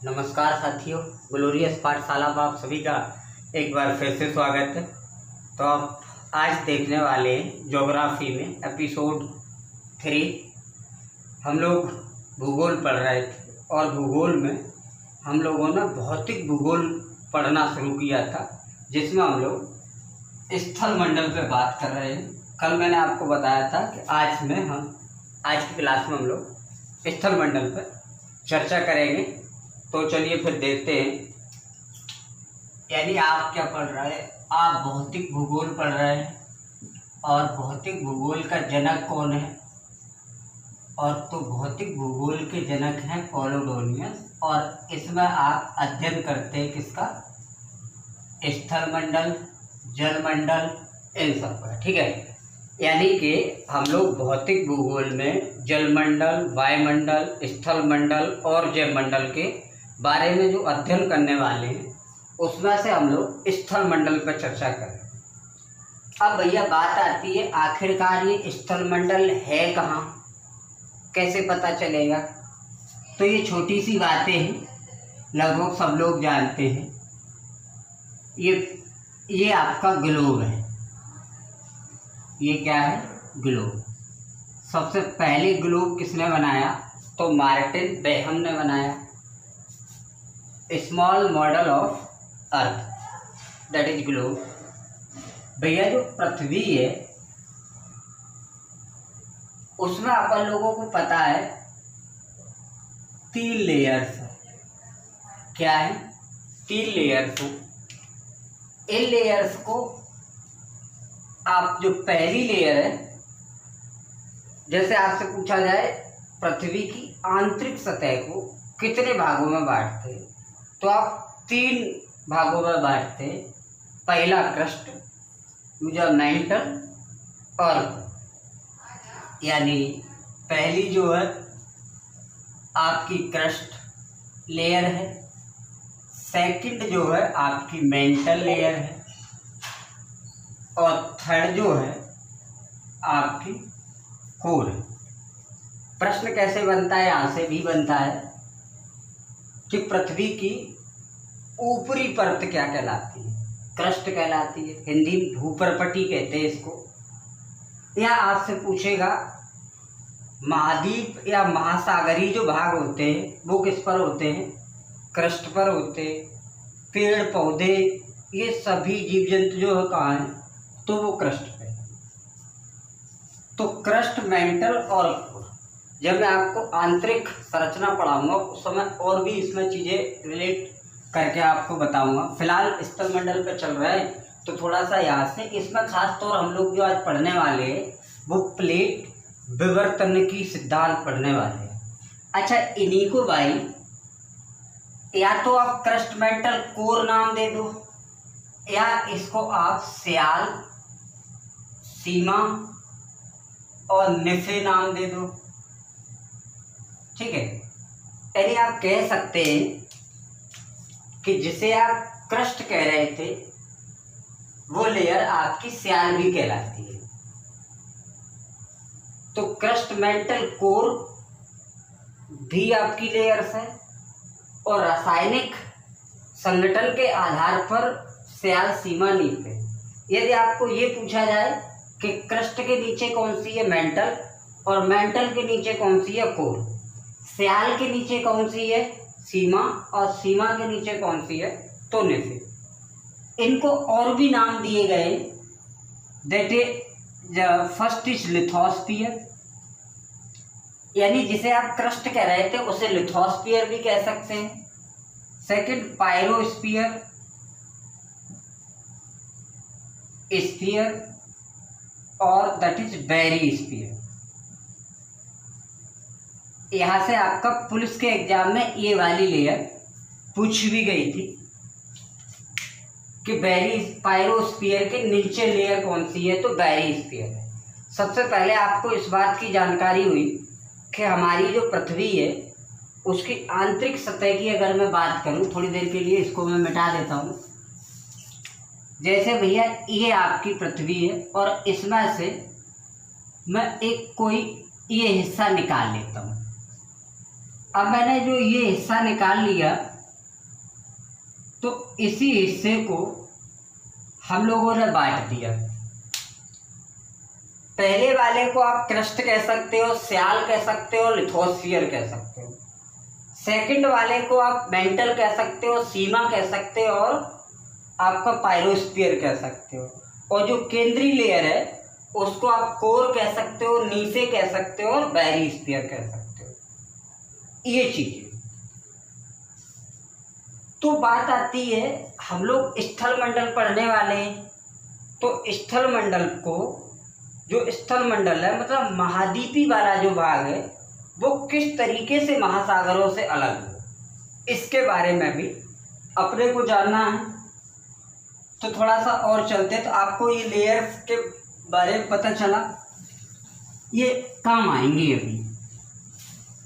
नमस्कार साथियों, ग्लोरियस पाठशाला में आप सभी का एक बार फिर से स्वागत है। तो आप आज देखने वाले हैं ज्योग्राफी में एपिसोड 3। हम लोग भूगोल पढ़ रहे थे और भूगोल में हम लोगों ने भौतिक भूगोल पढ़ना शुरू किया था, जिसमें हम लोग स्थल मंडल पे बात कर रहे हैं। कल मैंने आपको बताया था कि आज की क्लास में हम लोग स्थल मंडल पर चर्चा करेंगे। तो चलिए फिर देखते हैं। यानी आप क्या पढ़ रहे हैं? आप भौतिक भूगोल पढ़ रहे हैं और भौतिक भूगोल का जनक कौन है? और तो भौतिक भूगोल के जनक हैं कैलोडोनियस, और इसमें आप अध्ययन करते हैं किसका? स्थल मंडल, जल मंडल, इन सब का। ठीक है, यानी कि हम लोग भौतिक भूगोल में जलमंडल, वायुमंडल, स्थल मंडल और जैव मंडल के बारे में जो अध्ययन करने वाले हैं, उसमें से हम लोग स्थल मंडल पर चर्चा करें। अब भैया बात आती है, आखिरकार ये स्थल मंडल है कहाँ, कैसे पता चलेगा? तो ये छोटी सी बातें हैं, लगभग सब लोग जानते हैं। ये आपका ग्लोब है। ये क्या है? ग्लोब। सबसे पहले ग्लोब किसने बनाया? तो मार्टिन बेहम ने बनाया। Small model of earth, that is globe. भैया जो पृथ्वी है उसमें अपन लोगों को पता है 3 लेयर्स है। क्या है? 3 लेयर्स हैं। इन लेयर्स को आप जो पहली लेयर है, जैसे आपसे पूछा जाए पृथ्वी की आंतरिक सतह को कितने भागों में बांटते हैं, तो आप 3 भागों में बांटते हैं। पहला क्रस्ट, दूसरा मैंटल और यानी पहली जो है आपकी क्रस्ट लेयर है, सेकंड जो है आपकी मेंटल लेयर है, और थर्ड जो है आपकी कोर है। प्रश्न कैसे बनता है? यहाँ से भी बनता है कि पृथ्वी की ऊपरी परत क्या कहलाती है? क्रस्ट कहलाती है। हिंदी में भूपरपटी कहते हैं इसको। या आपसे पूछेगा महाद्वीप या महासागरीय जो भाग होते हैं वो किस पर होते हैं? क्रस्ट पर होते हैं। पेड़ पौधे ये सभी जीव जंतु जो है कहाँ हैं? तो वो क्रस्ट पे। तो क्रस्ट, मेंटल और कोर। जब मैं आपको आंतरिक संरचना पढ़ाऊंगा उस समय और भी इसमें चीज़ें रिलेट करके आपको बताऊंगा। फिलहाल स्थल मंडल पे चल रहा है तो थोड़ा सा यहाँ से इसमें खास तौर हम लोग जो आज पढ़ने वाले हैं वो प्लेट विवर्तन की सिद्धांत पढ़ने वाले हैं। अच्छा, इन्हीं को भाई या तो आप क्रस्ट, मेंटल, कोर नाम दे दो, या इसको आप स्याल, सीमा और निफे नाम दे दो। ठीक है, यानी आप कह सकते हैं कि जिसे आप क्रस्ट कह रहे थे वो लेयर आपकी स्याल भी कहलाती है। तो क्रस्ट, मेंटल, कोर भी आपकी लेयर्स है, और रासायनिक संगठन के आधार पर स्याल, सीमा, निफे। यदि आपको ये पूछा जाए कि क्रस्ट के नीचे कौन सी है? मेंटल, और मेंटल के नीचे कौन सी है? कोर। स्याल के नीचे कौन सी है? सीमा, और सीमा के नीचे कौन सी है? तो निफे। इनको और भी नाम दिए गए। That is first is lithosphere, यानी जिसे आप क्रस्ट कह रहे थे उसे लिथोस्फीयर भी कह सकते हैं। सेकंड पायरोस्फीयर, स्फीयर, और दैट इज बेरिस्फीयर। यहाँ से आपका पुलिस के एग्जाम में ये वाली लेयर पूछ भी गई थी कि पायरोस्फीयर के नीचे लेयर कौन सी है? तो बेरिस्फीयर है। सबसे पहले आपको इस बात की जानकारी हुई कि हमारी जो पृथ्वी है उसकी आंतरिक सतह की अगर मैं बात करूँ, थोड़ी देर के लिए इसको मैं मिटा देता हूँ। जैसे भैया ये आपकी पृथ्वी है और इसमें से मैं एक कोई ये हिस्सा निकाल लेता हूँ। अब मैंने जो ये हिस्सा निकाल लिया, तो इसी हिस्से को हम लोगों ने बांट दिया। पहले वाले को आप क्रस्ट कह सकते हो, स्याल कह सकते हो, लिथोस्फीयर कह सकते हो। सेकंड वाले को आप मेंटल कह सकते हो, सीमा कह सकते हो, और आपका पायरोस्फीयर कह सकते हो। और जो केंद्रीय लेयर है उसको आप कोर कह सकते हो, नीचे कह सकते हो, और बैरिस्फीयर कह सकते हो। ये चीजें। तो बात आती है, हम लोग स्थल मंडल पढ़ने वाले हैं, तो स्थल मंडल को, जो स्थल मंडल है मतलब महाद्वीपी वाला जो भाग है, वो किस तरीके से महासागरों से अलग हो, इसके बारे में भी अपने को जानना है। तो थोड़ा सा और चलते, तो आपको ये लेयर्स के बारे में पता चला, ये काम आएंगे अभी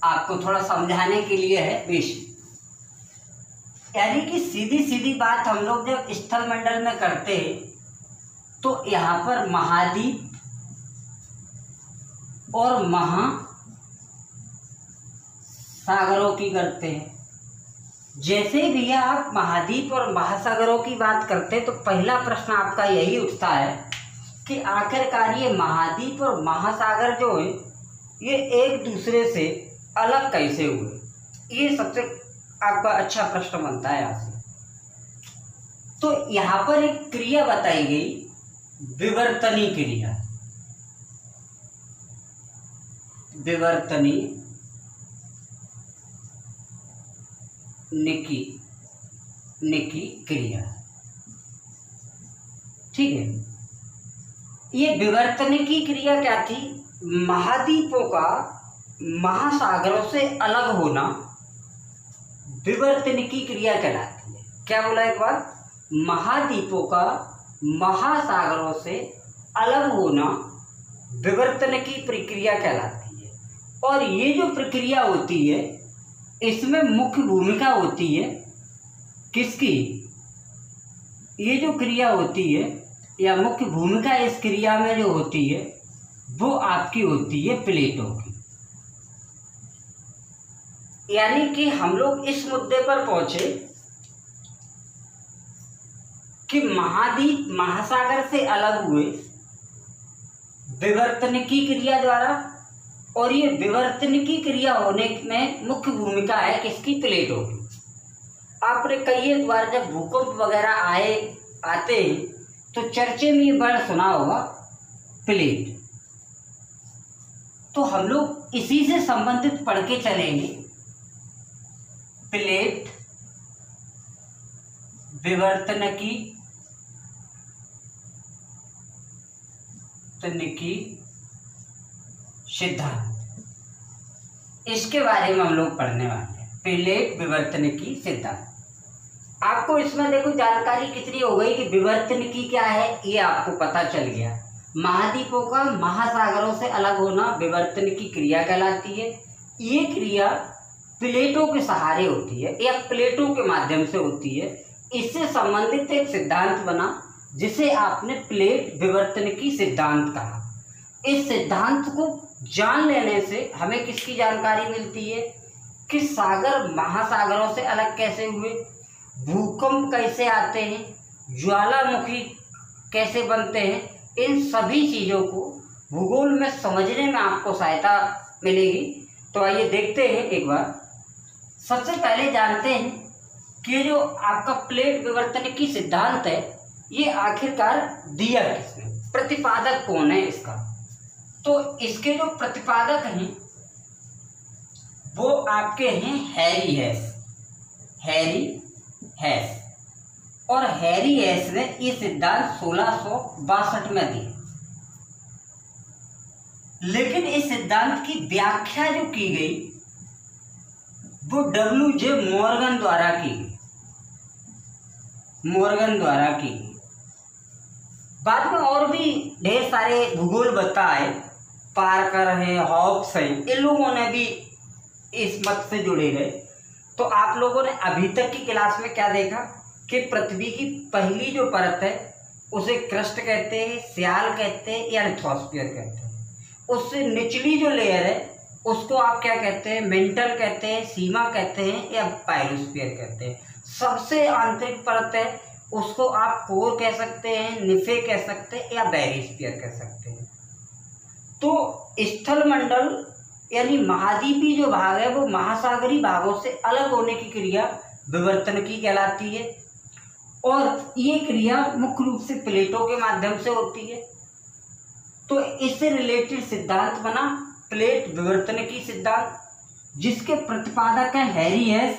आपको थोड़ा समझाने के लिए है बेसिक। यानी कि सीधी सीधी बात हम लोग जब स्थल मंडल में करते हैं तो यहाँ पर महाद्वीप और महासागरों की करते हैं। जैसे भी आप महाद्वीप और महासागरों की बात करते हैं तो पहला प्रश्न आपका यही उठता है कि आखिरकार ये महाद्वीप और महासागर जो है ये एक दूसरे से अलग कैसे हुए। ये सबसे आपका अच्छा प्रश्न बनता है यहाँ से। तो यहाँ पर एक क्रिया बताई गई, विवर्तनी क्रिया। विवर्तनी निकी क्रिया, ठीक है। ये विवर्तनिकी क्रिया क्या थी? महाद्वीपों का महासागरों से अलग होना विवर्तनिकी क्रिया कहलाती है। क्या बोला एक बार? महाद्वीपों का महासागरों से अलग होना विवर्तनिकी प्रक्रिया कहलाती है। और ये जो प्रक्रिया होती है इसमें मुख्य भूमिका होती है किसकी? ये जो क्रिया होती है या मुख्य भूमिका इस क्रिया में जो होती है वो आपकी होती है प्लेटों की। यानी कि हम लोग इस मुद्दे पर पहुंचे कि महाद्वीप महासागर से अलग हुए विवर्तनिकी क्रिया द्वारा, और ये विवर्तनिकी क्रिया होने में मुख्य भूमिका है किसकी? प्लेटों की। आपने कई एक बार जब भूकंप वगैरह आते हैं तो चर्चे में ये वर्ड सुना होगा, प्लेट। तो हम लोग इसी से संबंधित पढ़ के चलेंगे। प्लेट विवर्तनिकी सिद्धांत, इसके बारे में हम लोग पढ़ने वाले हैं। प्लेट विवर्तनिकी सिद्धांत। आपको इसमें देखो जानकारी कितनी हो गई कि विवर्तनिकी क्या है, ये आपको पता चल गया। महाद्वीपों का महासागरों से अलग होना विवर्तनिकी क्रिया कहलाती है। ये क्रिया प्लेटों के सहारे होती है या प्लेटों के माध्यम से होती है। इससे संबंधित एक सिद्धांत बना जिसे आपने प्लेट विवर्तनिकी सिद्धांत कहा। इस सिद्धांत को जान लेने से हमें किसकी जानकारी मिलती है कि सागर महासागरों से अलग कैसे हुए, भूकंप कैसे आते हैं, ज्वालामुखी कैसे बनते हैं। इन सभी चीज़ों को भूगोल में समझने में आपको सहायता मिलेगी। तो आइए देखते हैं एक बार। सबसे पहले जानते हैं कि जो आपका प्लेट विवर्तनिकी सिद्धांत है ये आखिरकार दिया किसने, प्रतिपादक कौन है इसका। तो इसके जो प्रतिपादक हैं वो आपके हैं हैरी हेस। और हैरी हेस ने ये सिद्धांत 1662 में दिया। लेकिन इस सिद्धांत की व्याख्या जो की गई वो W.J. मॉर्गन द्वारा की गई। बाद में और भी ढेर सारे भूगोलवेत्ता है, पार्कर है, हॉब्स है, इन लोगों ने भी इस मत से जुड़े रहे। तो आप लोगों ने अभी तक की क्लास में क्या देखा कि पृथ्वी की पहली जो परत है उसे क्रस्ट कहते हैं, स्याल कहते हैं या लिथोस्फीयर कहते हैं। उससे निचली जो लेयर है उसको आप क्या कहते हैं, मेंटल कहते हैं, सीमा कहते हैं या पायरोस्फीयर कहते हैं। सबसे आंतरिक परत है उसको आप कोर कह सकते हैं, निफे कह सकते हैं या बैरिस्फीयर कह सकते हैं। तो स्थल मंडल यानी महाद्वीपीय जो भाग है वो महासागरीय भागों से अलग होने की क्रिया विवर्तन की कहलाती है, और ये क्रिया मुख्य रूप से प्लेटों के माध्यम से होती है। तो इससे रिलेटेड सिद्धांत बना प्लेट विवर्तन की सिद्धांत, जिसके प्रतिपादक है हैरी,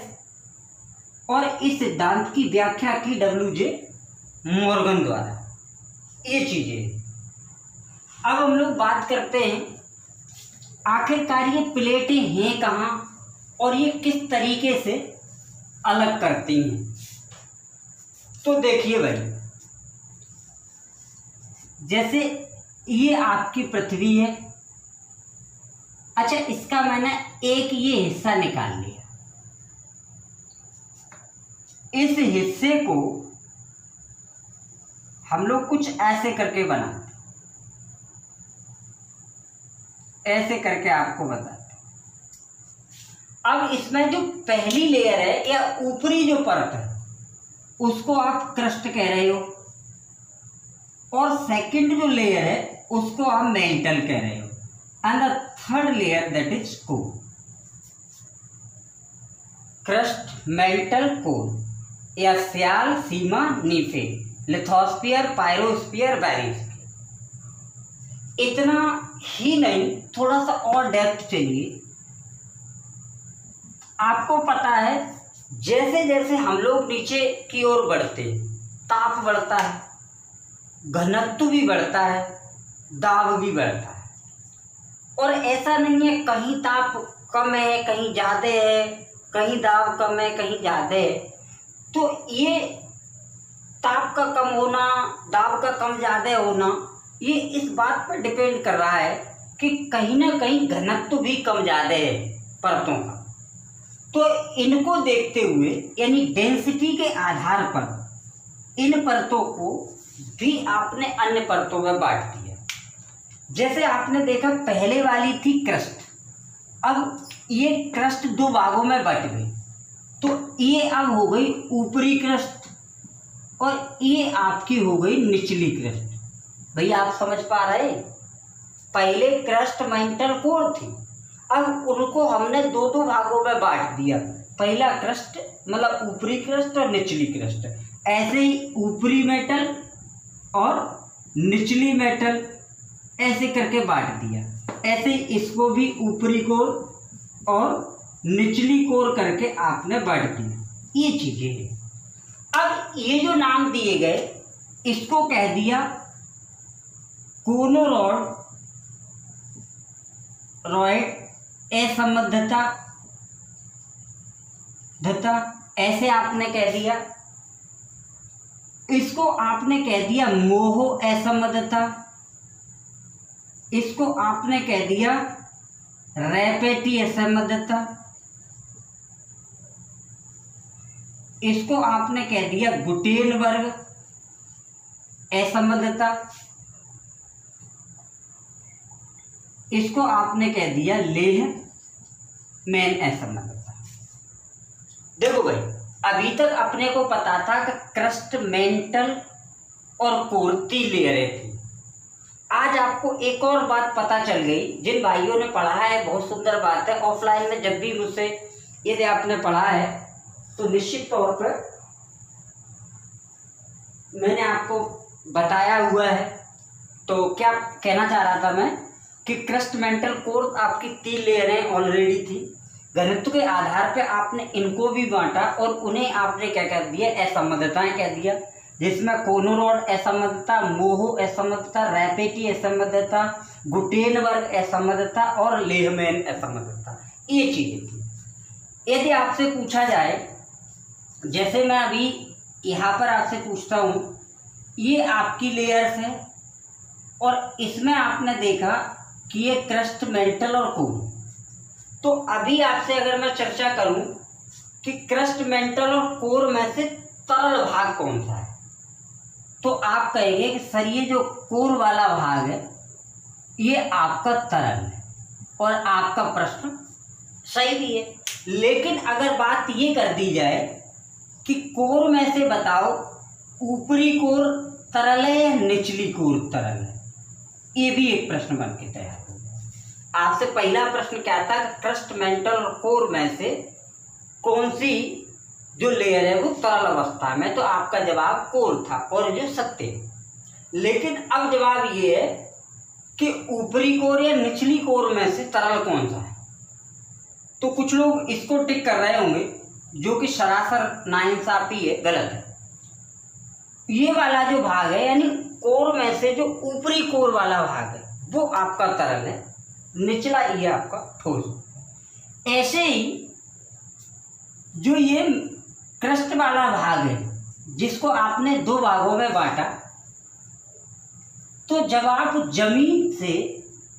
और इस सिद्धांत की व्याख्या की W.J. मॉर्गन द्वारा। ये चीजें अब हम लोग बात करते हैं आखिरकार ये प्लेटें हैं कहाँ और ये किस तरीके से अलग करती हैं। तो देखिए भाई, जैसे ये आपकी पृथ्वी है। अच्छा, इसका मैंने एक ये हिस्सा निकाल लिया। इस हिस्से को हम लोग कुछ ऐसे करके बनाते, ऐसे करके आपको बताते। अब इसमें जो पहली लेयर है या ऊपरी जो परत है उसको आप क्रस्ट कह रहे हो, और सेकंड जो लेयर है उसको आप मेंटल कह रहे हो, and the third layer that is core. Crust, mental, core या स्याल, सीमा, नीफे, लिथोस्फीयर, पायरोस्फीयर, बैरिस्फीयर। इतना ही नहीं, थोड़ा सा और डेप्थ चाहिए। आपको पता है जैसे जैसे हम लोग नीचे की ओर बढ़ते ताप बढ़ता है, घनत्व भी बढ़ता है, दाब भी बढ़ता है। और ऐसा नहीं है कहीं ताप कम है कहीं ज़्यादा है, कहीं दाब कम है कहीं ज़्यादा है। तो ये ताप का कम होना, दाब का कम ज़्यादा होना, ये इस बात पर डिपेंड कर रहा है कि कहीं ना कहीं घनत्व भी कम ज़्यादा है परतों का। तो इनको देखते हुए यानी डेंसिटी के आधार पर इन परतों को भी आपने अन्य परतों में बांट दिया। जैसे आपने देखा पहले वाली थी क्रस्ट, अब ये क्रस्ट दो भागों में बट गई। तो ये अब हो गई ऊपरी क्रस्ट और ये आपकी हो गई निचली क्रस्ट। भैया आप समझ पा रहे? पहले क्रस्ट, मेंटल, कोर थी, अब उनको हमने दो दो भागों में बांट दिया। पहला क्रस्ट मतलब ऊपरी क्रस्ट और निचली क्रस्ट। ऐसे ही ऊपरी मेटल और निचली मेटल ऐसे करके बांट दिया। ऐसे इसको भी ऊपरी कोर और निचली कोर करके आपने बांट दिया। ये चीजें हैं। अब ये जो नाम दिए गए इसको कह दिया कोनोरॉड, रॉयड, असंबद्धता, धता, ऐसे आपने कह दिया। इसको आपने कह दिया मोह असंबद्धता, इसको आपने कह दिया रैपेटी असंबद्धता, इसको आपने कह दिया गुटेनबर्ग असंबद्धता, इसको आपने कह दिया लेह मैन असंबद्धता। देखो भाई, अभी तक अपने को पता था कि क्रस्ट, मेंटल और कोर 3 लेयरें थी। आज आपको एक और बात पता चल गई। जिन भाइयों ने पढ़ा है बहुत सुंदर बात है, ऑफलाइन में जब भी मुझसे यदि आपने पढ़ा है तो निश्चित तौर पर मैंने आपको बताया हुआ है। तो क्या कहना चाह रहा था मैं कि क्रस्ट, मेंटल, कोर आपकी 3 लेयरें ऑलरेडी थी। घनत्व के आधार पे आपने इनको भी बांटा और उन्हें आपने क्या कह दिया, असंबद्धताएं कह दिया, जिसमें कोनोरॉड असंबद्धता, मोह असंबद्धता, रैपेटी असंबद्धता, गुटेनबर्ग असंबद्धता और लेहमैन असंबद्धता, ये चीजें थी। यदि आपसे पूछा जाए, जैसे मैं अभी यहाँ पर आपसे पूछता हूँ, ये आपकी लेयर्स है और इसमें आपने देखा कि ये क्रस्ट, मेंटल और कोर। तो अभी आपसे अगर मैं चर्चा करूं कि क्रस्ट, मेंटल और कोर में से तरल भाग कौन सा है, तो आप कहेंगे कि सर ये जो कोर वाला भाग है ये आपका तरल है। और आपका प्रश्न सही भी है। लेकिन अगर बात ये कर दी जाए कि कोर में से बताओ ऊपरी कोर तरल है या निचली कोर तरल है, ये भी एक प्रश्न बन के तैयार हो गया। आपसे पहला प्रश्न क्या था, क्रस्ट, मेंटल और कोर में से कौन सी जो लेयर है वो तरल अवस्था में, तो आपका जवाब कोर था और जो सत्य है। लेकिन अब जवाब ये है कि ऊपरी कोर या निचली कोर में से तरल कौन सा है। तो कुछ लोग इसको टिक कर रहे होंगे, जो कि सरासर नाइंसाफी है, गलत है। ये वाला जो भाग है यानी कोर में से जो ऊपरी कोर वाला भाग है वो आपका तरल है, निचला ये आपका ठोस। ऐसे ही जो ये क्रस्ट वाला भाग है जिसको आपने दो भागों में बांटा, तो जब आप जमीन से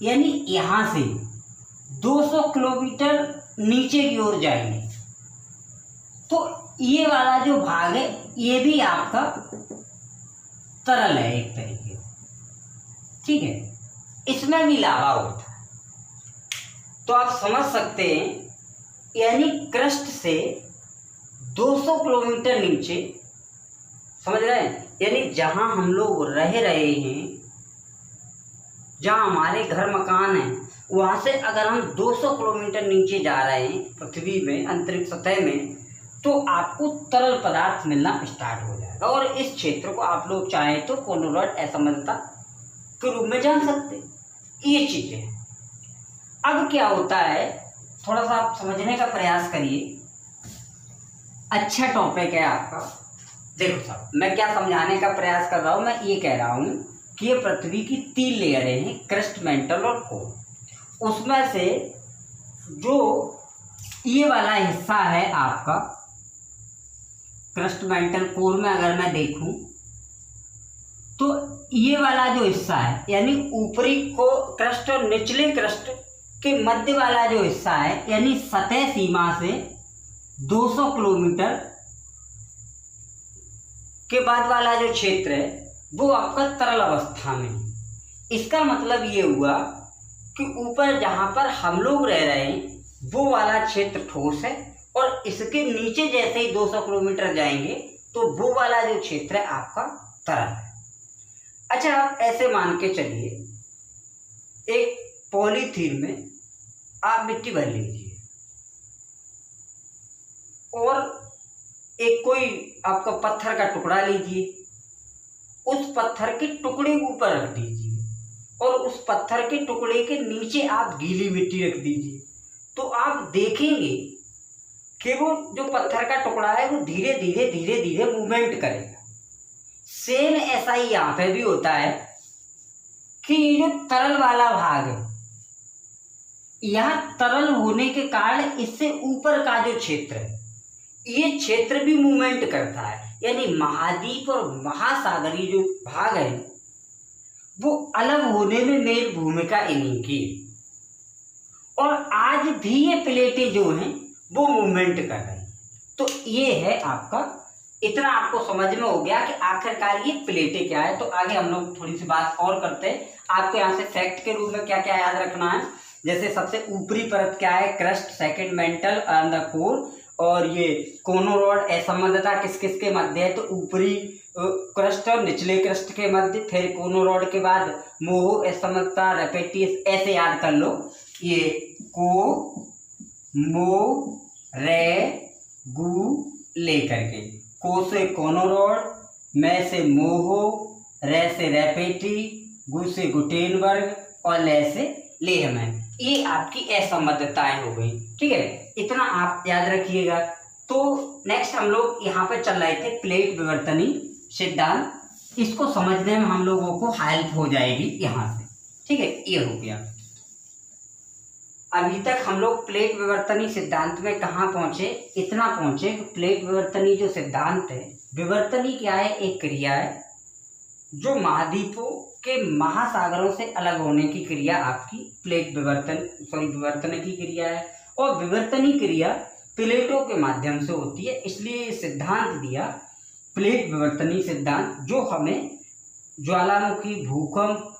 यानी यहां से 200 किलोमीटर नीचे की ओर जाएंगे तो ये वाला जो भाग है ये भी आपका तरल है एक तरीके से, ठीक है। इसमें भी लावा होता है, तो आप समझ सकते हैं यानी क्रस्ट से 200 किलोमीटर नीचे, समझ रहे हैं, यानी जहां हम लोग रह रहे हैं, जहां हमारे घर मकान है, वहां से अगर हम 200 किलोमीटर नीचे जा रहे हैं पृथ्वी में, अंतरिक्ष सतह में, तो आपको तरल पदार्थ मिलना स्टार्ट हो जाएगा। और इस क्षेत्र को आप लोग चाहें तो कोनोरॉड असमंजसता के रूप में जान सकते हैं। ये चीजें अब क्या होता है, थोड़ा सा आप समझने का प्रयास करिए। अच्छा टॉपिक है आपका। देखो साहब, मैं क्या समझाने का प्रयास कर रहा हूं, मैं ये कह रहा हूं कि ये पृथ्वी की 3 लेयरें हैं, क्रस्ट, मेंटल और कोर। उसमें से जो ये वाला हिस्सा है आपका क्रस्ट, मेंटल, कोर में अगर मैं देखूं तो ये वाला जो हिस्सा है यानी ऊपरी को क्रस्ट और निचले क्रस्ट के मध्य वाला जो हिस्सा है यानी सतह सीमा से 200 किलोमीटर के बाद वाला जो क्षेत्र है वो आपका तरल अवस्था में है। इसका मतलब ये हुआ कि ऊपर जहां पर हम लोग रह रहे हैं वो वाला क्षेत्र ठोस है और इसके नीचे जैसे ही 200 किलोमीटर जाएंगे तो वो वाला जो क्षेत्र है आपका तरल है। अच्छा, आप ऐसे मान के चलिए, एक पॉलीथीन में आप मिट्टी भर लीजिए और एक कोई आपका पत्थर का टुकड़ा लीजिए, उस पत्थर के टुकड़े को ऊपर रख दीजिए और उस पत्थर के टुकड़े के नीचे आप गीली मिट्टी रख दीजिए, तो आप देखेंगे कि वो जो पत्थर का टुकड़ा है वो धीरे धीरे धीरे धीरे मूवमेंट करेगा। सेम ऐसा ही यहाँ पे भी होता है कि ये जो तरल वाला भाग है, यह तरल होने के कारण इससे ऊपर का जो क्षेत्र है ये क्षेत्र भी मूवमेंट करता है, यानी महाद्वीप और महासागरीय जो भाग है वो अलग होने में मेन भूमिका इन्हीं की। और आज भी ये प्लेटें जो हैं वो मूवमेंट कर रही हैं। तो ये है आपका, इतना आपको समझ में हो गया कि आखिरकार ये प्लेटें क्या है। तो आगे हम लोग थोड़ी सी बात और करते हैं। आपको यहाँ से फैक्ट के रूप में क्या क्या याद रखना है, जैसे सबसे ऊपरी परत क्या है, crust, second mental and the core, और ये कोनोरॉड असंबद्धता किस किस के मध्य है, तो ऊपरी क्रस्ट और निचले क्रस्ट के मध्य, फिर कोनोरॉड के बाद मोह, असंबद्धता, रेपेटिस, ऐसे याद कर लो। ये को, मो, रे, गु लेकर के, को से कोनोरॉड, मैं से मोहो, रे से रेपेटी, गु से गुटेनबर्ग और ले से लेहमैन। ये आपकी असंबद्धताएं हो गई, ठीक है। इतना आप याद रखिएगा। तो नेक्स्ट हम लोग यहाँ पे चल रहे थे प्लेट विवर्तनी सिद्धांत। इसको समझने में हम लोगों को हेल्प हो जाएगी यहाँ से, ठीक है। ये हो गया। अभी तक हम लोग प्लेट विवर्तनी सिद्धांत में कहाँ पहुंचे, इतना पहुंचे कि प्लेट विवर्तनी जो सिद्धांत है, विवर्तनी क्या है, एक क्रिया है जो महाद्वीपों के महासागरों से अलग होने की क्रिया आपकी प्लेट विवर्तन की क्रिया है। और विवर्तनी क्रिया प्लेटों के माध्यम से होती है, इसलिए सिद्धांत दिया प्लेट विवर्तनी सिद्धांत, जो हमें ज्वालामुखी, भूकंप,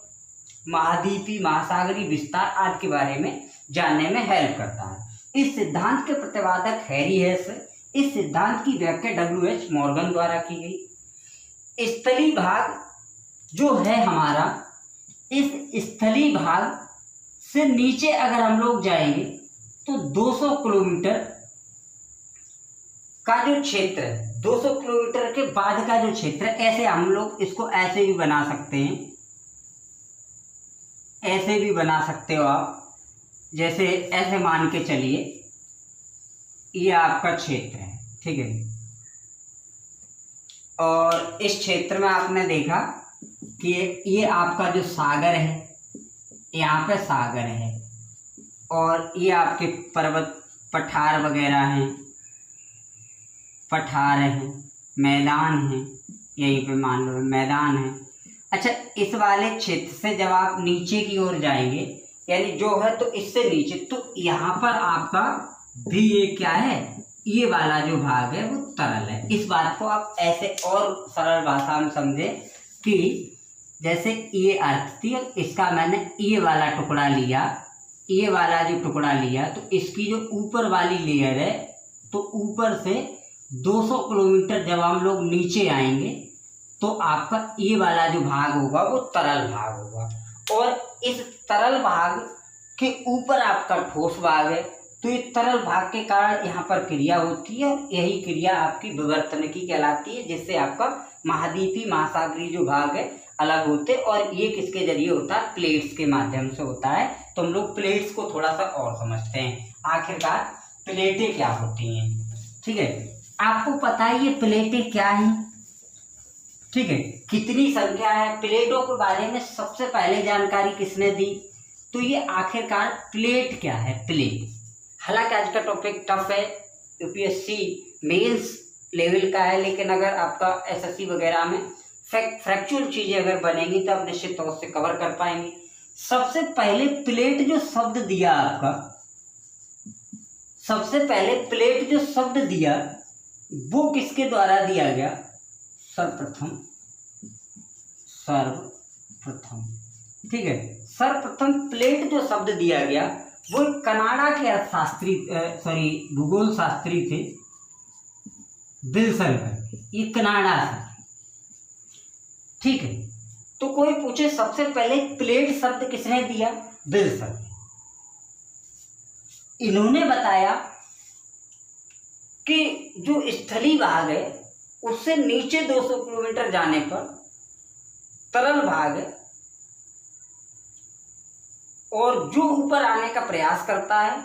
महाद्वीपी, महासागरीय विस्तार आदि के बारे में जानने में हेल्प करता है। इस सिद्धांत के प्रतिपादक हैरी हेस। इस सिद्धांत की व्याख्या W.H. मॉर्गन द्वारा की गई। स्थली भाग जो है हमारा, इस स्थली भाग से नीचे अगर हम लोग जाएंगे तो 200 किलोमीटर का जो क्षेत्र है, 200 किलोमीटर के बाद का जो क्षेत्र है, ऐसे हम लोग इसको ऐसे भी बना सकते हैं, ऐसे भी बना सकते हो आप। जैसे ऐसे मान के चलिए ये आपका क्षेत्र है, ठीक है, और इस क्षेत्र में आपने देखा कि ये आपका जो सागर है, यहाँ पे सागर है, और ये आपके पर्वत पठार वगैरह हैं, पठार हैं, मैदान हैं, यहीं पे मान लो मैदान है। अच्छा, इस वाले क्षेत्र से जब आप नीचे की ओर जाएंगे, यानी जो है तो इससे नीचे, तो यहाँ पर आपका भी ये क्या है, ये वाला जो भाग है वो तरल है। इस बात को आप ऐसे और सरल भाषा में समझे कि जैसे ये अर्थ थी और इसका मैंने ये वाला टुकड़ा लिया, ये वाला जो टुकड़ा लिया, तो इसकी जो ऊपर वाली लेयर है, तो ऊपर से 200 किलोमीटर जब हम लोग नीचे आएंगे तो आपका ये वाला जो भाग होगा वो तरल भाग होगा, और इस तरल भाग के ऊपर आपका ठोस भाग है। तो ये तरल भाग के कारण यहाँ पर क्रिया होती है, और यही क्रिया आपकी विवर्तनिकी कहलाती है, जिससे आपका महाद्वीपीय महासागरीय जो भाग है अलग होते, और ये किसके जरिए होता है, प्लेट्स के माध्यम से होता है। तो हम लोग प्लेट्स को थोड़ा सा और समझते हैं। आखिरकार प्लेटें क्या होती हैं, ठीक है, आपको पता है ये प्लेटें क्या हैं, ठीक है, कितनी संख्या है। प्लेटों के बारे में सबसे पहले जानकारी किसने दी, तो ये आखिरकार प्लेट क्या है, प्लेट। हालांकि आज का टॉपिक टफ है, यूपीएससी मेंस लेवल का है, लेकिन अगर आपका एसएससी वगैरह में फ्रैक्चुअल चीजें अगर बनेंगी तो आप निश्चित तौर से कवर कर पाएंगे। सबसे पहले प्लेट जो शब्द दिया आपका, सबसे पहले प्लेट जो शब्द दिया वो किसके द्वारा दिया गया, सर्वप्रथम, ठीक है, सर्वप्रथम प्लेट जो शब्द दिया गया वो कनाडा के अर्थशास्त्री भूगोल शास्त्री थे विल्सन करके, ये कनाडा से, ठीक है। तो कोई पूछे सबसे पहले प्लेट शब्द किसने दिया, विल्सन। इन्होंने बताया कि जो स्थली भाग है उससे नीचे 200 किलोमीटर जाने पर तरल भाग है, और जो ऊपर आने का प्रयास करता है,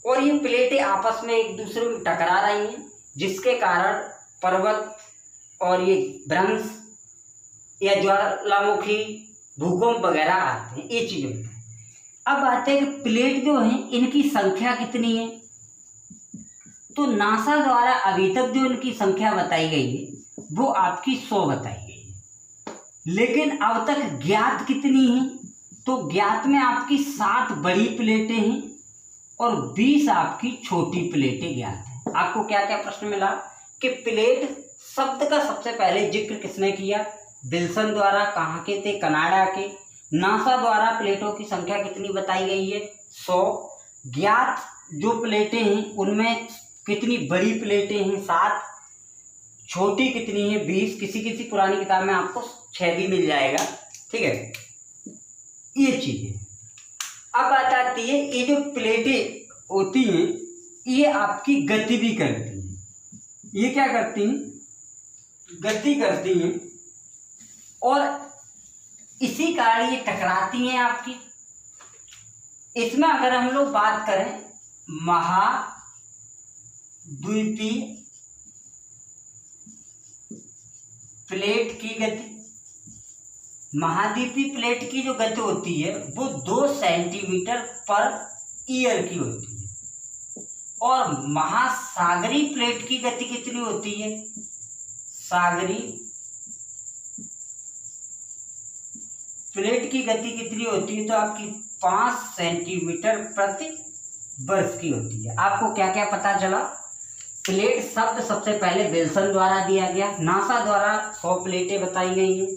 और ये प्लेटें आपस में एक दूसरे में टकरा रही हैं, जिसके कारण पर्वत और ये भ्रंश या ज्वालामुखी भूकंप वगैरह आते हैं, ये चीजें होती हैं। अब आते हैं कि प्लेट जो है इनकी संख्या कितनी है, तो नासा द्वारा अभी तक जो इनकी संख्या बताई गई है वो आपकी 100 बताई गई है, लेकिन अब तक ज्ञात कितनी है, तो ज्ञात में आपकी 7 बड़ी प्लेटें हैं और 20 आपकी छोटी प्लेटें ज्ञात हैं। आपको क्या क्या प्रश्न मिला कि प्लेट शब्द का सबसे पहले जिक्र किसने किया, विल्सन द्वारा, कहाँ के थे, कनाडा के। नासा द्वारा प्लेटों की संख्या कितनी बताई गई है, 100। ज्ञात जो प्लेटें हैं उनमें कितनी बड़ी प्लेटें हैं, 7, छोटी कितनी है, 20। किसी किसी पुरानी किताब में आपको 6 भी मिल जाएगा, ठीक है, ये चीजें। अब बात आती है, ये जो प्लेटें होती हैं ये आपकी गति भी करती हैं। ये क्या करती हैं, गति करती हैं, और इसी कारण ये टकराती हैं आपकी। इसमें अगर हम लोग बात करें महाद्वीपीय प्लेट की गति, महाद्वीपीय प्लेट की जो गति होती है वो 2 सेंटीमीटर पर ईयर की होती है, और महासागरीय प्लेट की गति कितनी होती है, सागरीय प्लेट की गति कितनी होती है, तो आपकी 5 सेंटीमीटर प्रति वर्ष की होती है। आपको क्या क्या पता चला, प्लेट शब्द सबसे पहले विल्सन द्वारा दिया गया, नासा द्वारा 100 प्लेटें बताई गई हैं।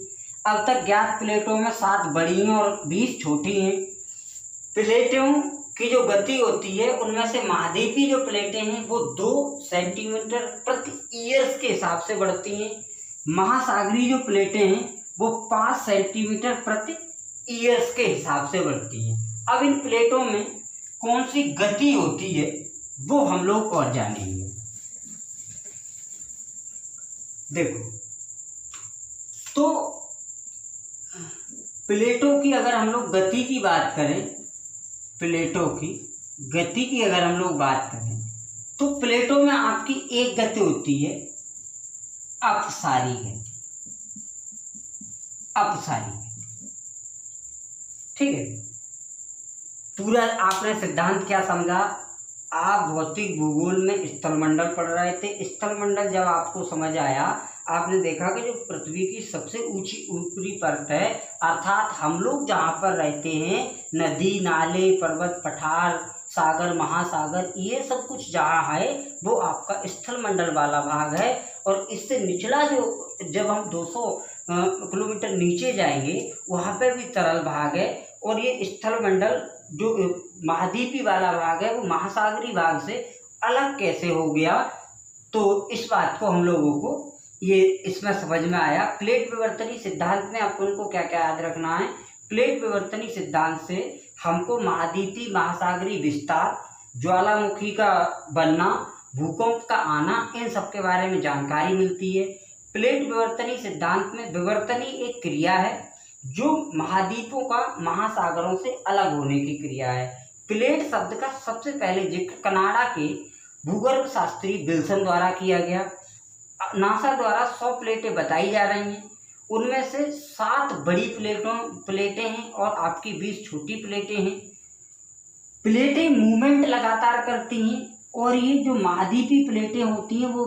अब तक ज्ञात प्लेटों में 7 बड़ी हैं और 20 छोटी हैं। प्लेटों की जो गति होती है उनमें से महाद्वीपीय जो प्लेटें हैं वो 2 सेंटीमीटर प्रति ईयर्स के हिसाब से बढ़ती हैं। महासागरीय जो प्लेटें हैं वो 5 सेंटीमीटर प्रति ईयर्स के हिसाब से बढ़ती हैं। अब इन प्लेटों में कौन सी गति होती है वो हम लोग और जानेंगे। देखो, तो प्लेटों की अगर हम लोग गति की बात करें, प्लेटों की गति की अगर हम लोग बात करें तो प्लेटों में आपकी एक गति होती है अपसारी गति, अपसारी गति। ठीक है, पूरा आपने सिद्धांत क्या समझा? आप भौतिक भूगोल में स्थलमंडल पढ़ रहे थे। स्थलमंडल जब आपको समझ आया, आपने देखा कि जो पृथ्वी की सबसे ऊंची ऊपरी परत है, अर्थात हम लोग जहाँ पर रहते हैं, नदी नाले पर्वत पठार सागर महासागर ये सब कुछ जहाँ है वो आपका स्थलमंडल वाला भाग है। और इससे निचला जो जब हम 200 किलोमीटर नीचे जाएंगे वहाँ पे भी तरल भाग है। और ये स्थलमंडल जो महाद्वीपीय वाला भाग है वो महासागरीय भाग से अलग कैसे हो गया, तो इस बात को हम लोगों को ये इसमें समझ में आया। प्लेट विवर्तनीय सिद्धांत में अपन को क्या क्या याद रखना है? प्लेट विवर्तनीय सिद्धांत से हमको महाद्वीपीय महासागरीय विस्तार, ज्वालामुखी का बनना, भूकंप का आना, इन सब के बारे में जानकारी मिलती है। प्लेट विवर्तनीय सिद्धांत में विवर्तनीय एक क्रिया है जो महाद्वीपों का महासागरों से अलग होने की क्रिया है। प्लेट शब्द का सबसे पहले जिक्र कनाडा के भूगर्भ शास्त्री विल्सन द्वारा किया गया। नासा द्वारा 100 प्लेटें बताई जा रही हैं, उनमें से 7 बड़ी प्लेटें हैं और आपकी 20 छोटी प्लेटें हैं। प्लेटें मूवमेंट लगातार करती हैं और ये जो महाद्वीपीय प्लेटें होती हैं वो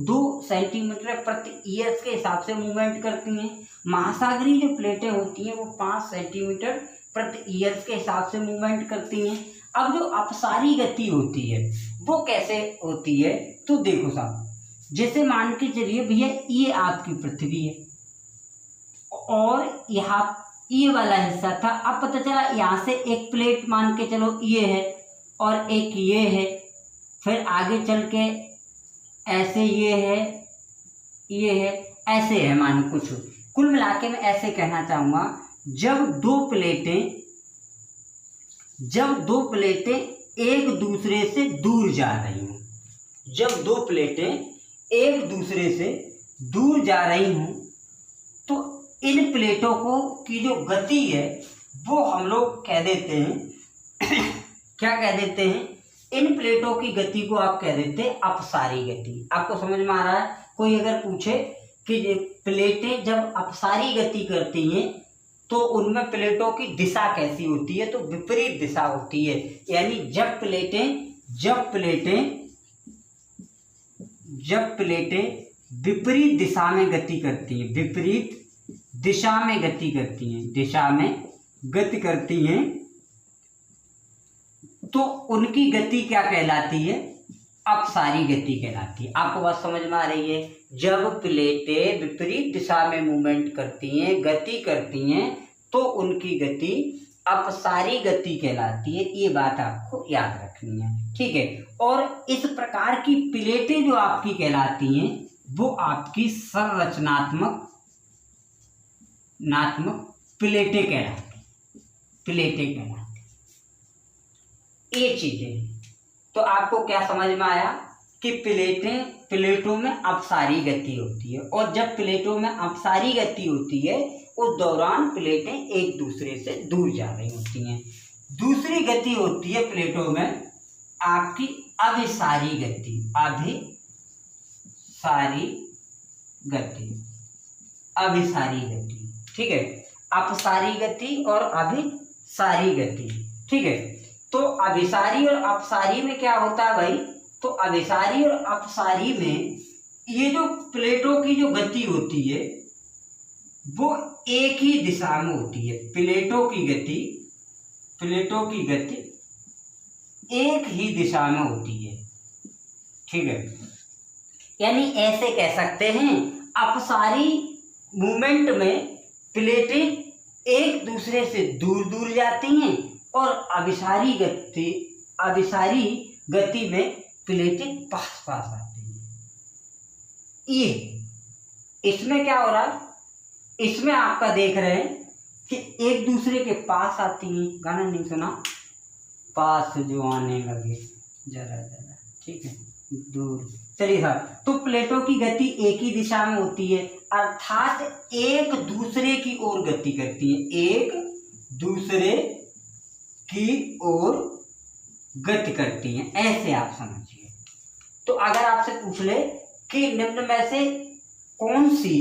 2 सेंटीमीटर प्रति ईयर्स के हिसाब से मूवमेंट करती हैं। महासागरीय जो प्लेटें होती हैं वो 5 सेंटीमीटर प्रति ईयर्स के हिसाब से मूवमेंट करती हैं। अब जो अपसारी गति होती है वो कैसे होती है? तो देखो साहब, जैसे मान के चलिए भैया ये आपकी पृथ्वी है और यहाँ ये वाला हिस्सा था। अब पता चला यहाँ से एक प्लेट मान के चलो ये है और एक ये है, फिर आगे चल के ऐसे ये है, ऐसे है, मान कुछ कुल मिला के मैं ऐसे कहना चाहूँगा, जब दो प्लेटें एक दूसरे से दूर जा रही हों, जब 2 प्लेटें एक दूसरे से दूर जा रही हूँ तो इन प्लेटों को की जो गति है वो हम लोग कह देते हैं क्या कह देते हैं? इन प्लेटों की गति को आप कह देते हैं अपसारी गति। आपको समझ में आ रहा है? कोई अगर पूछे कि प्लेटें जब अपसारी गति करती हैं तो उनमें प्लेटों की दिशा कैसी होती है, तो विपरीत दिशा होती है। यानी जब विपरीत दिशा में गति करती हैं, विपरीत दिशा में गति करती हैं, तो उनकी गति क्या कहलाती है? अपसारी गति कहलाती है। आपको बात समझ में आ रही है? जब प्लेटें विपरीत दिशा में मूवमेंट करती हैं, गति करती हैं, तो उनकी गति अपसारी गति कहलाती है। ये बात आपको याद रखनी है, ठीक है। और इस प्रकार की प्लेटें जो आपकी कहलाती हैं वो आपकी संरचनात्मक प्लेटें कहलाती, ये चीजें। तो आपको क्या समझ में आया कि प्लेटों में अपसारी गति होती है, और जब प्लेटों में अपसारी गति होती है उस दौरान प्लेटें एक दूसरे से दूर जा रही होती हैं। दूसरी गति होती है प्लेटों में आपकी अभिसारी गति, ठीक है। अपसारी गति और अभिसारी गति, ठीक है। तो अभिसारी और अपसारी में क्या होता है भाई? तो अभिसारी और अपसारी में ये जो प्लेटों की जो गति होती है वो एक ही दिशा में होती है। प्लेटों की गति एक ही दिशा में होती है, ठीक है। यानी ऐसे कह सकते हैं, अपसारी मूवमेंट में प्लेटें एक दूसरे से दूर दूर जाती हैं और अभिसारी गति में प्लेटें पास पास आती हैं। ये इसमें क्या हो रहा है, इसमें आपका देख रहे हैं कि एक दूसरे के पास आती हैं। गाना नहीं सुना, पास जो आने लगे जरा जरा, ठीक है, दूर। चलिए साहब, तो प्लेटों की गति एक ही दिशा में होती है, अर्थात एक दूसरे की ओर गति करती है, एक दूसरे की ओर गति करती हैं, ऐसे आप समझिए। तो अगर आपसे पूछ ले कि निम्न में से कौन सी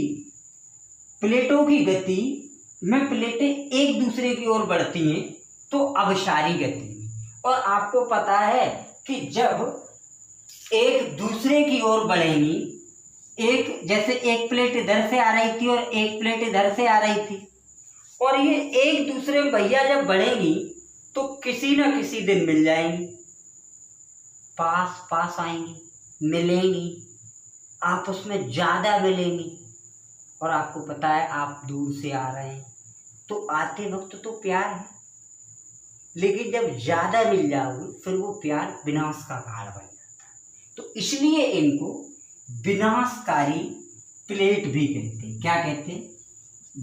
प्लेटों की गति में प्लेटें एक दूसरे की ओर बढ़ती हैं, तो अभिसारी गति में। और आपको पता है कि जब एक दूसरे की ओर बढ़ेंगी, एक जैसे एक प्लेट इधर से आ रही थी और एक प्लेट इधर से आ रही थी, और ये एक दूसरे में भैया जब बढ़ेंगी तो किसी न किसी दिन मिल जाएंगी, पास पास आएंगी, मिलेंगी, आपस में ज़्यादा मिलेंगी। और आपको पता है आप दूर से आ रहे हैं तो आते वक्त तो प्यार है, लेकिन जब ज़्यादा मिल जाओगे फिर वो प्यार विनाश का कारण बन जाता है। तो इसलिए इनको विनाशकारी प्लेट भी कहते हैं। क्या कहते हैं?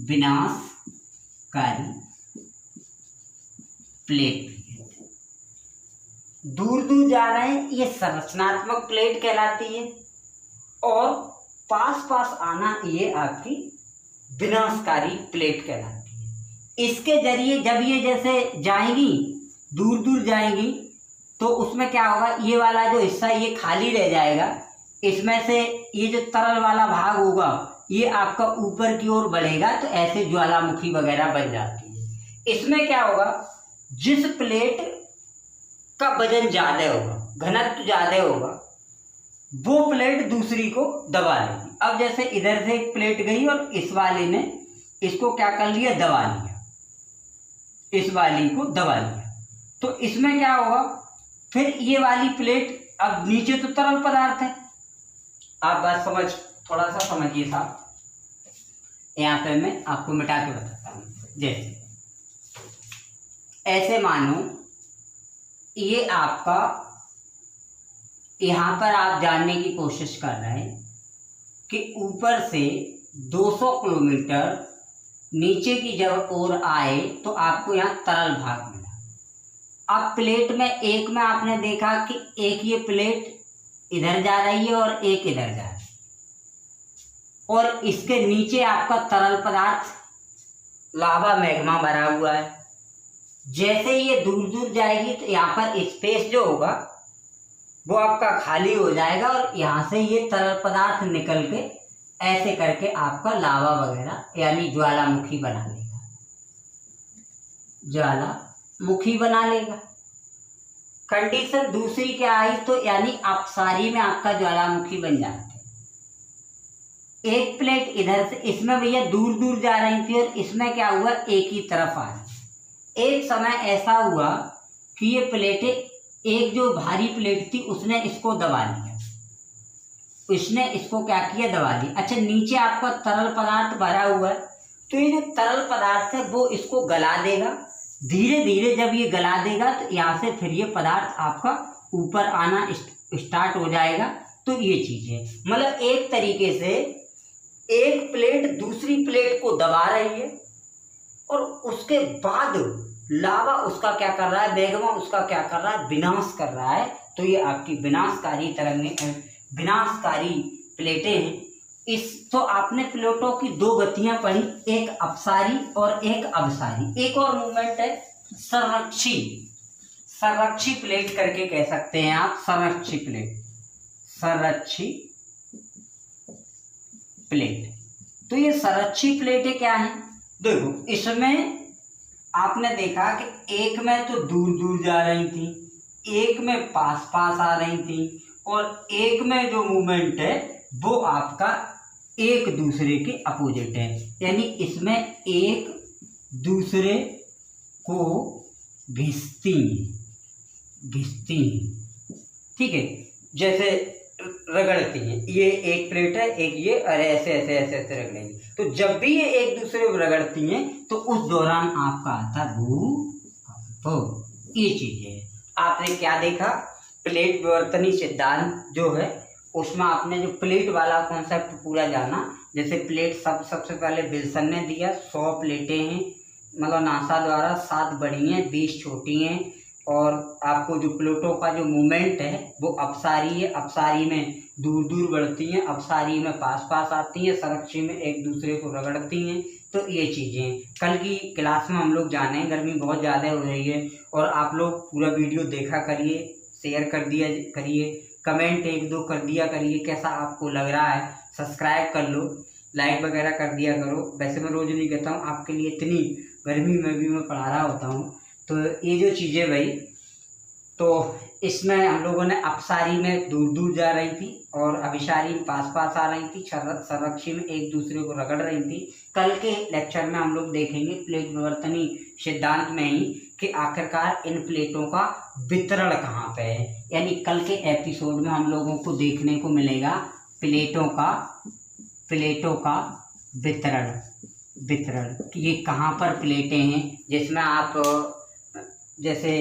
विनाशकारी प्लेट भी कहते हैं। दूर दूर जा रहे हैं, ये संरचनात्मक प्लेट कहलाती है, और पास पास आना ये आपकी विनाशकारी प्लेट कहलाती है। इसके जरिए जब ये जैसे जाएंगी, दूर दूर जाएंगी, तो उसमें क्या होगा, ये वाला जो हिस्सा ये खाली रह जाएगा, इसमें से ये जो तरल वाला भाग होगा ये आपका ऊपर की ओर बढ़ेगा, तो ऐसे ज्वालामुखी वगैरह बन जाती है। इसमें क्या होगा, जिस प्लेट का वजन ज़्यादा होगा, घनत्व ज़्यादा होगा, वो प्लेट दूसरी को दबा लेगी। अब जैसे इधर से एक प्लेट गई और इस वाले ने इसको क्या कर लिया, दबा लिया, इस वाली को दबा लिया, तो इसमें क्या होगा, फिर ये वाली प्लेट, अब नीचे तो तरल पदार्थ है, आप बात थोड़ा सा समझिए साहब। यहाँ पे मैं आपको मिटा के बताता हूँ। जैसे ऐसे मानो ये आपका, यहाँ पर आप जानने की कोशिश कर रहे हैं कि ऊपर से 200 किलोमीटर नीचे की जब ओर आए तो आपको यहाँ तरल भाग मिला। अब प्लेट में एक में आपने देखा कि एक ये प्लेट इधर जा रही है और एक इधर जा रही है, और इसके नीचे आपका तरल पदार्थ लावा मैग्मा भरा हुआ है। जैसे ये दूर दूर जाएगी तो यहाँ पर स्पेस जो होगा वो आपका खाली हो जाएगा, और यहाँ से ये तरल पदार्थ निकल के ऐसे करके आपका लावा वगैरह यानी ज्वालामुखी बना लेगा, ज्वालामुखी बना लेगा। कंडीशन दूसरी क्या आई, तो यानी अपसारी में आपका ज्वालामुखी बन जाते हैं। एक प्लेट इधर से, इसमें भैया दूर दूर जा रही थी और इसमें क्या हुआ, एक ही तरफ आ रही। एक समय ऐसा हुआ कि ये प्लेटें, एक जो भारी प्लेट थी उसने इसको दबा लिया, इसने इसको क्या किया, दबा लिया। अच्छा, नीचे आपका तरल पदार्थ भरा हुआ है, तो ये जो तरल पदार्थ है वो इसको गला देगा। धीरे धीरे जब ये गला देगा तो यहाँ से फिर ये पदार्थ आपका ऊपर आना स्टार्ट हो जाएगा। तो ये चीज़ है, मतलब एक तरीके से एक प्लेट दूसरी प्लेट को दबा रही है, और उसके बाद लावा उसका क्या कर रहा है, मैग्मा उसका क्या कर रहा है, विनाश कर रहा है। तो ये आपकी विनाशकारी तरंगें, विनाशकारी प्लेटें हैं। इस तो आपने प्लेटों की दो गतियां पढ़ी, एक अपसारी और एक अभिसारी। एक और मूवमेंट है संरक्षी, संरक्षी प्लेट करके कह सकते हैं आप, संरक्षी प्लेट, संरक्षी प्लेट। तो ये संरक्षी प्लेटें क्या हैं, देखो इसमें आपने देखा कि एक में तो दूर दूर जा रही थी, एक में पास पास आ रही थी, और एक में जो मूवमेंट है वो आपका एक दूसरे के अपोजिट है, यानी इसमें एक दूसरे को घिसती हैं, ठीक है, जैसे रगड़ती हैं। ये एक प्लेट है, एक ये, और ऐसे ऐसे ऐसे ऐसे रगड़ेंगी। तो जब भी ये एक दूसरे को रगड़ती हैं तो उस दौरान आपका आता है भूकंप। हो। ये चीज़ें आपने क्या देखा, प्लेट विवर्तनी सिद्धांत जो है उसमें आपने जो प्लेट वाला कॉन्सेप्ट पूरा जाना। जैसे प्लेट सबसे पहले विल्सन ने दिया, 100 प्लेटें हैं, मतलब नासा द्वारा 7 बड़ी हैं 20 छोटी हैं। और आपको जो प्लेटों का जो मूवमेंट है वो अपसारी है, अपसारी में दूर दूर बढ़ती हैं, अपसारी में पास पास आती हैं, संरक्षी में एक दूसरे को रगड़ती हैं। तो ये चीज़ें कल की क्लास में हम लोग जाने। गर्मी बहुत ज़्यादा हो रही है और आप लोग पूरा वीडियो देखा करिए, शेयर कर दिया करिए, कमेंट 1-2 कर दिया करिए कैसा आपको लग रहा है, सब्सक्राइब कर लो, लाइक वगैरह कर दिया करो। वैसे मैं रोज़ नहीं कहता हूँ, आपके लिए इतनी गर्मी में भी मैं पढ़ा रहा होता हूँ। तो ये जो चीज़ें भाई, तो इसमें हम लोगों ने अपसारी में दूर दूर जा रही थी और अभिसारी में पास पास आ रही थी, संरक्षी में एक दूसरे को रगड़ रही थी। कल के लेक्चर में हम लोग देखेंगे प्लेट विवर्तनी सिद्धांत में ही कि आखिरकार इन प्लेटों का वितरण कहाँ पे है। यानी कल के एपिसोड में हम लोगों को देखने को मिलेगा प्लेटों का वितरण कि ये कहाँ पर प्लेटें हैं, जिसमें आप जैसे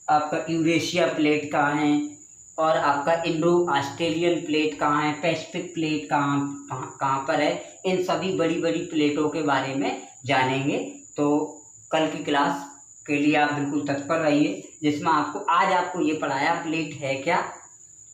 आपका यूरेशिया प्लेट कहाँ है और आपका इंडो ऑस्ट्रेलियन प्लेट कहाँ है, पैसिफिक प्लेट कहाँ पर है, इन सभी बड़ी बड़ी प्लेटों के बारे में जानेंगे। तो कल की क्लास के लिए आप बिल्कुल तत्पर रहिए, जिसमें आज आपको ये पढ़ाया प्लेट है क्या,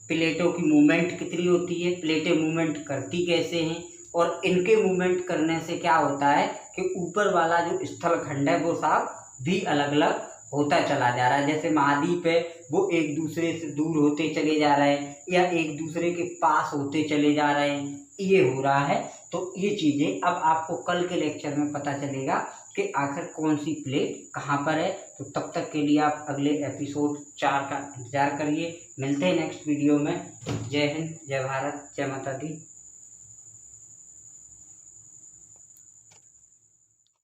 प्लेटों की मूवमेंट कितनी होती है, प्लेटें मूवमेंट करती कैसे हैं और इनके मूवमेंट करने से क्या होता है कि ऊपर वाला जो स्थल खंड है वो साफ भी अलग अलग होता चला जा रहा है। जैसे महाद्वीप है वो एक दूसरे से दूर होते चले जा रहे हैं या एक दूसरे के पास होते चले जा रहे हैं, ये हो रहा है। तो ये चीज़ें अब आपको कल के लेक्चर में पता चलेगा कि आखिर कौन सी प्लेट कहाँ पर है। तो तब तक के लिए आप अगले एपिसोड 4 का इंतज़ार करिए। मिलते हैं नेक्स्ट वीडियो में। जय हिंद, जय भारत, जय माता दी।